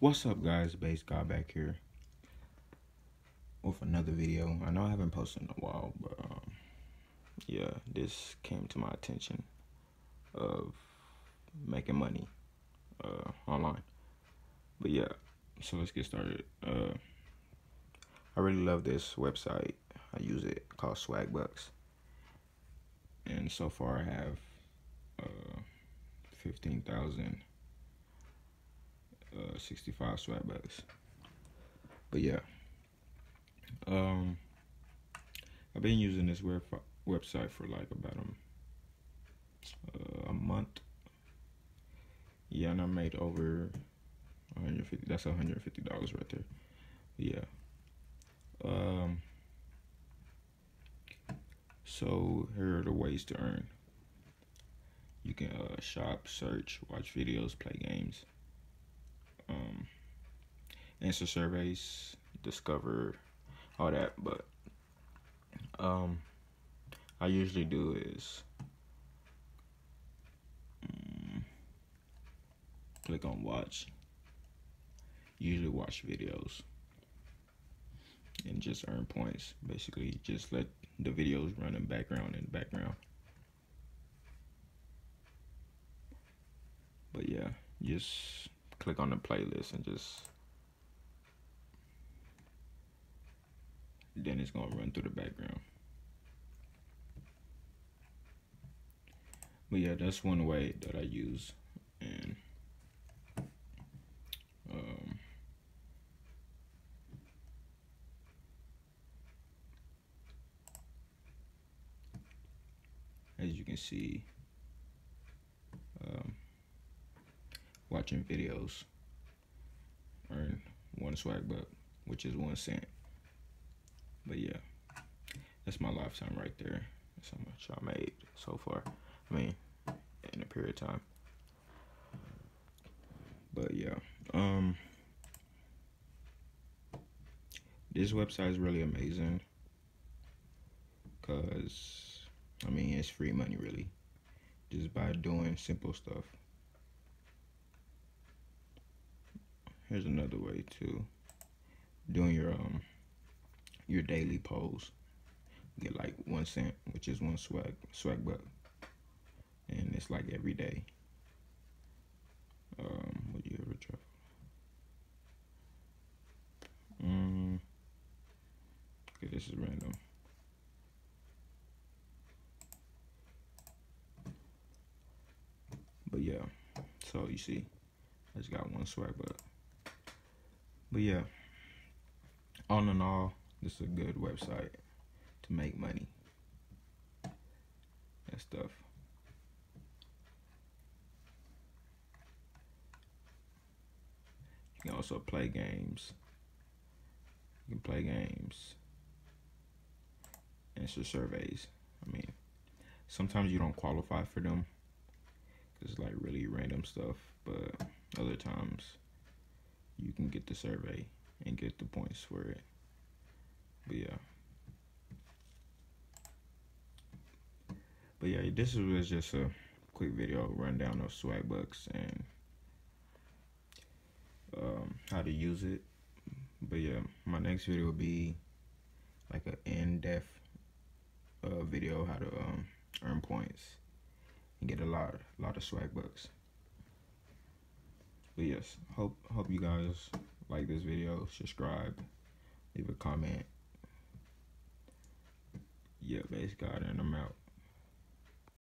What's up, guys? Base God back here with another video. I know I haven't posted in a while, but yeah, this came to my attention of making money online. But yeah, so let's get started. I really love this website. I use it, called SwagBucks, and so far I have 15,065 SwagBucks. But yeah, I've been using this website for like about a month. Yeah, and I made over 150. That's $150 right there. But yeah. So here are the ways to earn. You can shop, search, watch videos, play games, answer surveys, discover, all that. But I usually do is click on watch. Usually watch videos and just earn points. Basically, just let the videos run in the background. But yeah, just click on the playlist and then it's gonna run through the background. But yeah, that's one way that I use. And as you can see, watching videos earn 1 SwagBuck, which is 1 cent. But yeah, that's my lifetime right there. That's how much I made so far. I mean, in a period of time. But yeah, this website is really amazing because, I mean, it's free money really, just by doing simple stuff. Here's another way too. Doing your daily polls. Get like 1 cent, which is 1 SwagBuck, and it's like every day. Would you ever try? Okay, this is random. But yeah, so you see, I just got 1 SwagBuck. But yeah, all in all, this is a good website to make money and stuff. You can also play games. You can play games, answer surveys. I mean, sometimes you don't qualify for them because it's like really random stuff, but other times you can get the survey and get the points for it. But yeah, this was just a quick video rundown of SwagBucks and how to use it. But yeah, my next video will be like an in-depth video how to earn points and get a lot of SwagBucks. But yes, hope you guys like this video. Subscribe, leave a comment. Yeah, base God, and I'm out.